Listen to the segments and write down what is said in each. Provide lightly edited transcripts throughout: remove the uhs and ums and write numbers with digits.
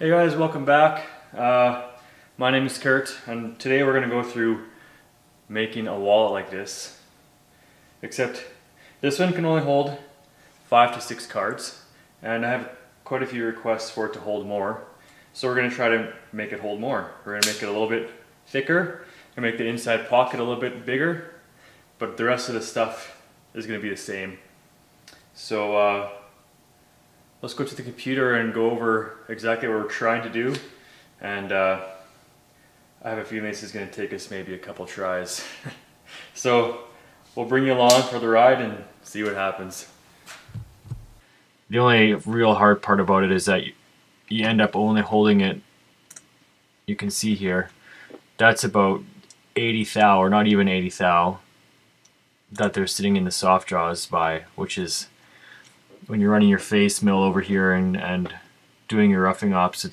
Hey guys, welcome back. My name is Kurt, and today we're going to go through making a wallet like this. Except this one can only hold 5 to 6 cards, and I have quite a few requests for it to hold more. So we're going to try to make it hold more. We're going to make it a little bit thicker, and make the inside pocket a little bit bigger, but the rest of the stuff is going to be the same. So let's go to the computer and go over exactly what we're trying to do. And I have a feeling this is going to take us maybe a couple tries. So we'll bring you along for the ride and see what happens. The only real hard part about it is that you end up only holding it, you can see here, that's about 80 thou, or not even 80 thou, that they're sitting in the soft jaws by, which is when you're running your face mill over here and doing your roughing ops,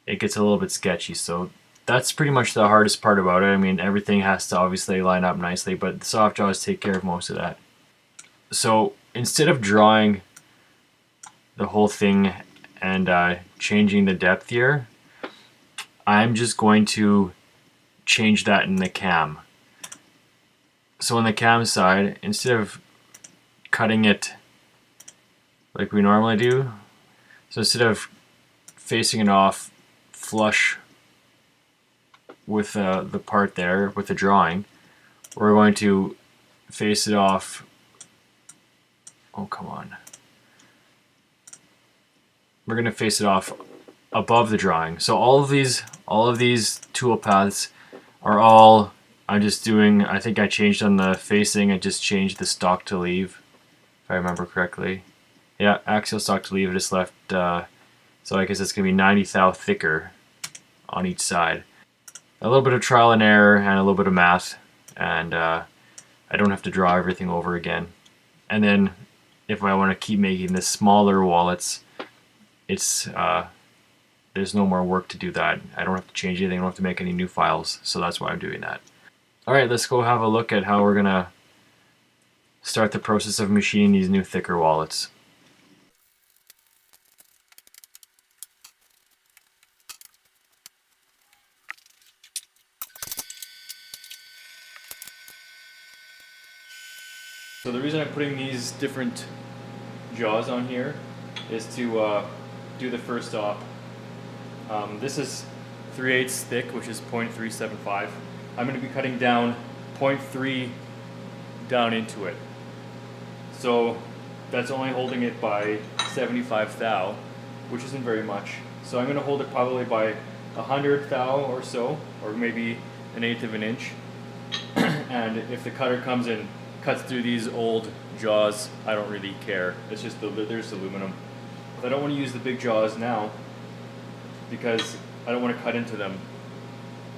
it gets a little bit sketchy. So that's pretty much the hardest part about it. I mean, everything has to obviously line up nicely, but the soft jaws take care of most of that. So instead of drawing the whole thing and changing the depth here, I'm just going to change that in the cam. So on the cam side, instead of cutting it like we normally do, so instead of facing it off flush with the part there with the drawing, we're going to face it off, oh come on, we're going to face it off above the drawing. So all of these tool paths are all, I'm just doing, I think I changed on the facing, I just changed the stock to leave, if I remember correctly. Yeah, axial stock to leave, I just left, so I guess it's going to be 90 thou thicker on each side. A little bit of trial and error and a little bit of math, and I don't have to draw everything over again. And then if I want to keep making the smaller wallets, it's there's no more work to do that. I don't have to change anything, I don't have to make any new files, so that's why I'm doing that. Alright, let's go have a look at how we're going to start the process of machining these new thicker wallets. So the reason I'm putting these different jaws on here is to do the first op. This is 3/8 thick, which is 0.375. I'm going to be cutting down 0.3 down into it. So that's only holding it by 75 thou, which isn't very much. So I'm going to hold it probably by 100 thou or so, or maybe 1/8 of an inch. And if the cutter comes in, cuts through these old jaws, I don't really care. It's just there's aluminum. But I don't want to use the big jaws now because I don't want to cut into them.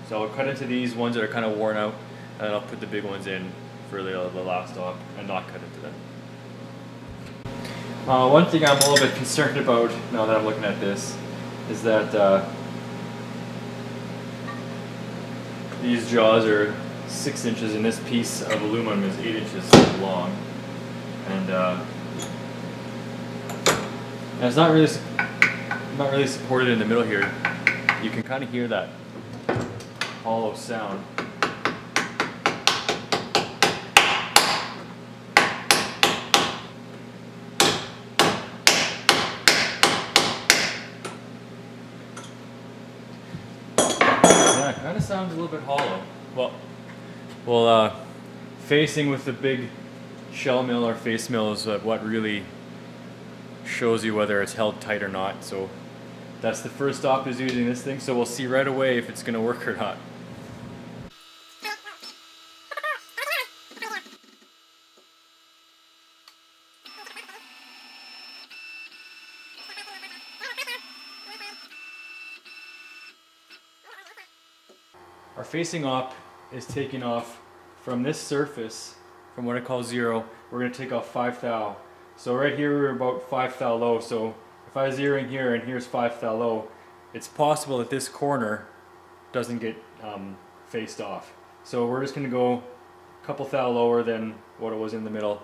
So I'll cut into these ones that are kind of worn out, and then I'll put the big ones in for the last op and not cut into them. One thing I'm a little bit concerned about now that I'm looking at this is that these jaws are 6 inches and this piece of aluminum is 8 inches long, and it's not really supported in the middle here. You can kind of hear that hollow sound. Yeah, it kind of sounds a little bit hollow. Well, facing with the big shell mill or face mill is what really shows you whether it's held tight or not. So that's the first op, is using this thing, so we'll see right away if it's going to work or not. Our facing op is taking off from this surface, from what I call 0, we're going to take off 5 thou. So right here we're about 5 thou low, so if I zero in here and here's 5 thou low, it's possible that this corner doesn't get faced off. So we're just going to go a couple thou lower than what it was in the middle.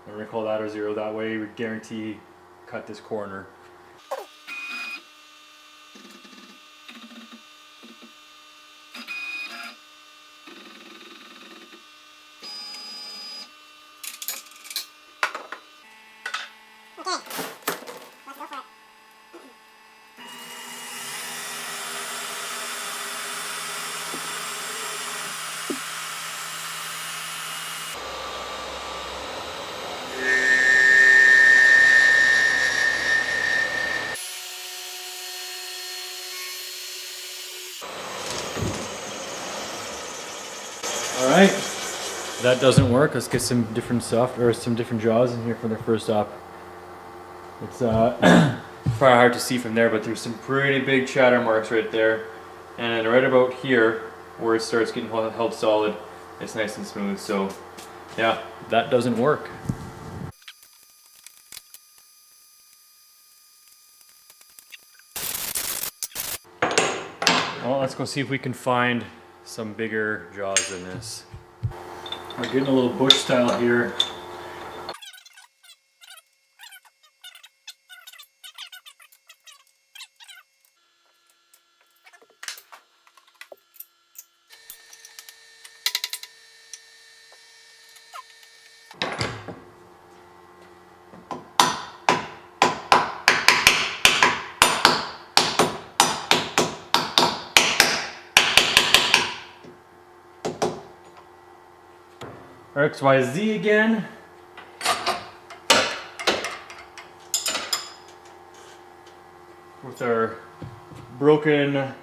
And we're going to call that our 0, that way we guarantee cut this corner. that doesn't work, let's get some different stuff or some different jaws in here for the first op. It's probably hard to see from there, but there's some pretty big chatter marks right there. And right about here, where it starts getting held solid, it's nice and smooth. So yeah, that doesn't work. Well, let's go see if we can find some bigger jaws than this. We're getting a little bush style here. XYZ again. With our broken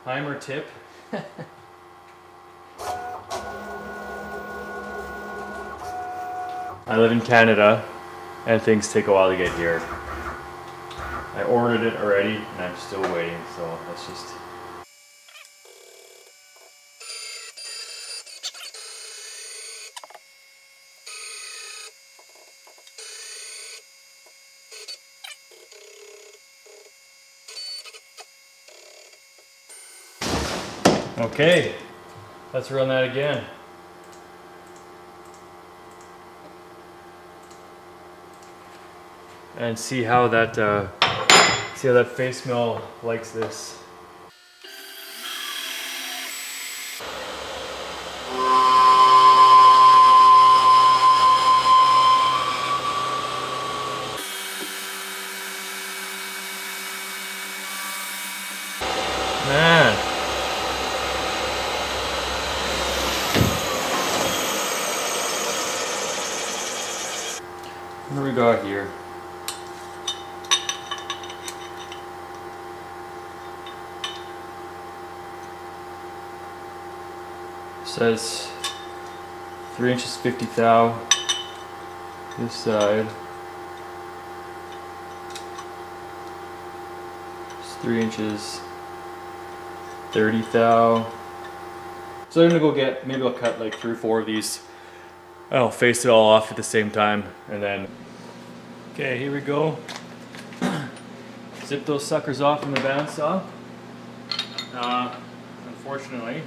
Heimer tip. I live in Canada and things take a while to get here. I ordered it already and I'm still waiting, so that's just... Okay, let's run that again. And see how that face mill likes this. Man. What do we got here? Says 3 inches 50 thou. This side. It's 3 inches 30 thou. So I'm gonna go get, maybe I'll cut like 3 or 4 of these. I'll face it all off at the same time and then. Okay, here we go. Zip those suckers off from the bandsaw. Unfortunately,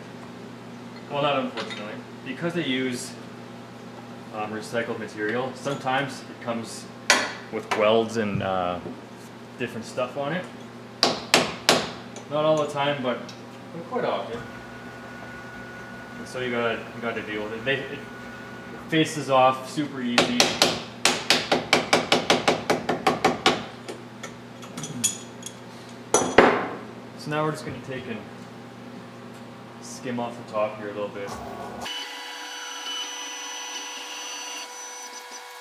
well, not unfortunately, because they use recycled material, sometimes it comes with welds and different stuff on it. Not all the time, but quite often. And so you gotta deal with it. It faces off super easy. So now we're just gonna take and skim off the top here a little bit.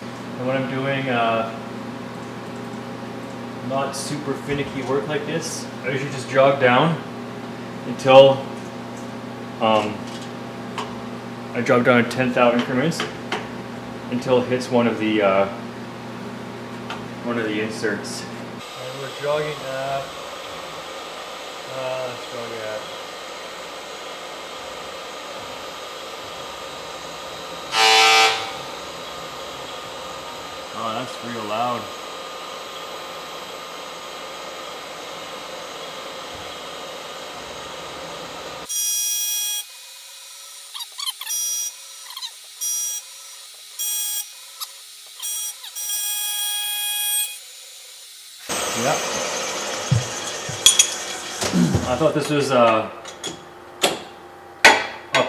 And when I'm doing not super finicky work like this, I usually just jog down until I jog down in 10 thou increments until it hits one of the inserts. And we're jogging at let's jog at oh, that's real loud. Yeah. I thought this was a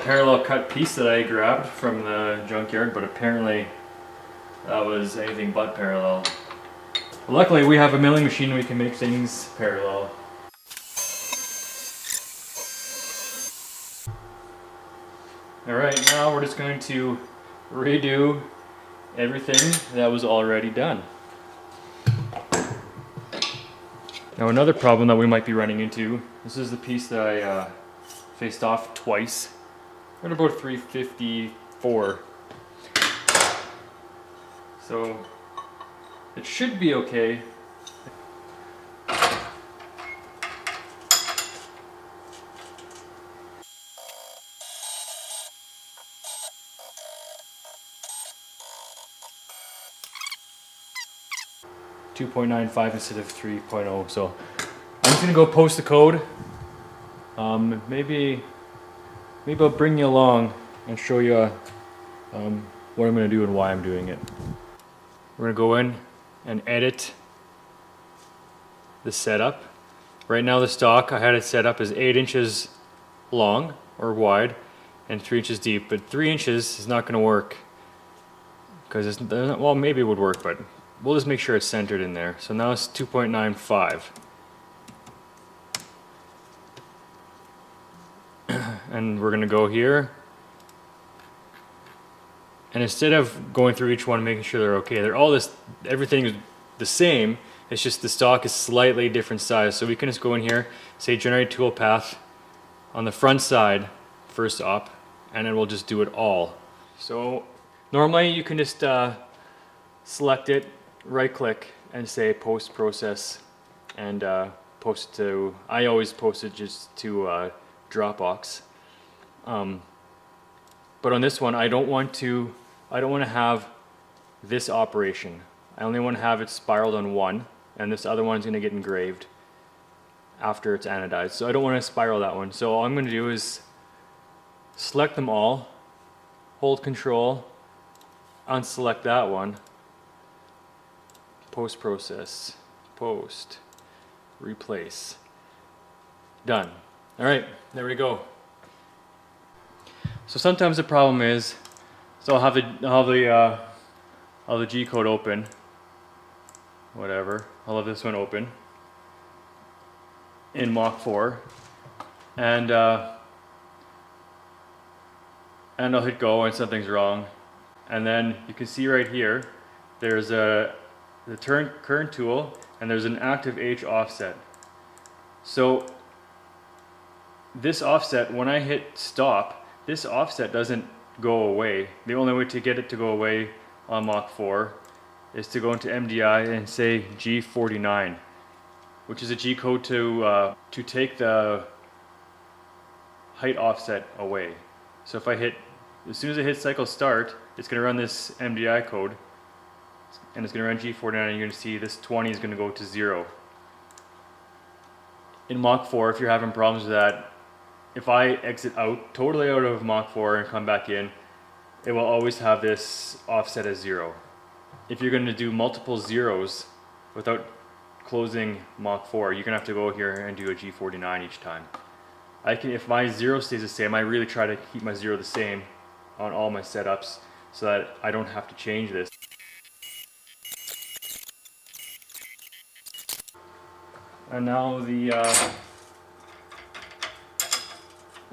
parallel cut piece that I grabbed from the junkyard, but apparently that was anything but parallel. Luckily we have a milling machine and we can make things parallel. Alright, now we're just going to redo everything that was already done. Now another problem that we might be running into, this is the piece that I faced off twice. At about 354. So it should be okay. .95 instead of 3.0. So I'm just gonna go post the code. Maybe I'll bring you along and show you what I'm gonna do and why I'm doing it. We're gonna go in and edit the setup. Right now the stock, I had it set up as 8 inches long or wide and 3 inches deep, but 3 inches is not gonna work because it's, well, maybe it would work, but we'll just make sure it's centered in there. So now it's 2.95. And we're gonna go here. And instead of going through each one, making sure they're okay, they're all this, everything is the same. It's just the stock is slightly different size. So we can just go in here, say generate toolpath on the front side, first op, and then we'll just do it all. So normally you can just select it, right click, and say post process, and post to, I always post it just to Dropbox. But on this one, I don't want to have this operation. I only want to have it spiraled on one, and this other one's going to get engraved after it's anodized. So I don't want to spiral that one. So all I'm going to do is select them all, hold Control, unselect that one, post process, post, replace, done. All right, there we go. So sometimes the problem is, so I'll have the G code open, whatever. I'll have this one open in Mach 4, and I'll hit go and something's wrong, and then you can see right here, there's the current tool, and there's an active H offset. So this offset, when I hit stop, this offset doesn't go away. The only way to get it to go away on Mach 4 is to go into MDI and say G49, which is a G code to take the height offset away. So if I hit, as soon as I hit cycle start, it's going to run this MDI code, and it's going to run G49, and you're going to see this 20 is going to go to 0. In Mach 4, if you're having problems with that, if I exit out, totally out of Mach 4 and come back in, it will always have this offset as 0. If you're going to do multiple zeros without closing Mach 4, you're going to have to go here and do a G49 each time. If my 0 stays the same, I really try to keep my 0 the same on all my setups so that I don't have to change this. And now the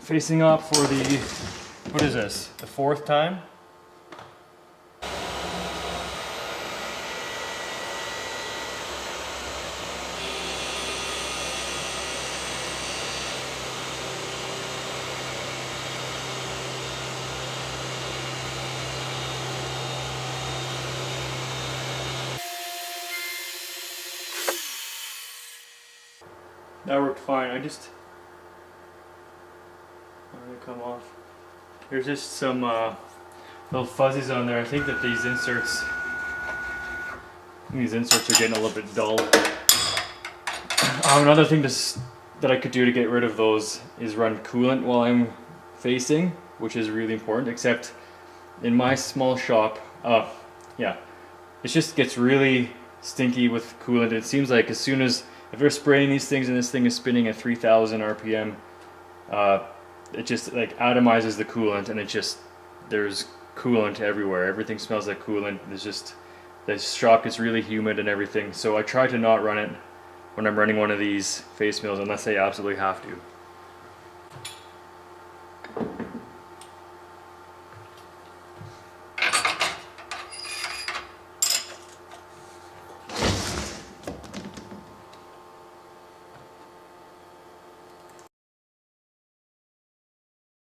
facing up for the, what is this, the 4th time? That worked fine. I'm gonna come off. There's just some little fuzzies on there. I think that these inserts are getting a little bit dull. Another thing that I could do to get rid of those is run coolant while I'm facing, which is really important, except in my small shop, yeah, it just gets really stinky with coolant. It seems like as soon as, if you're spraying these things and this thing is spinning at 3,000 RPM, it just like atomizes the coolant, and there's coolant everywhere. Everything smells like coolant. The shop gets really humid and everything. So I try to not run it when I'm running one of these face mills unless I absolutely have to.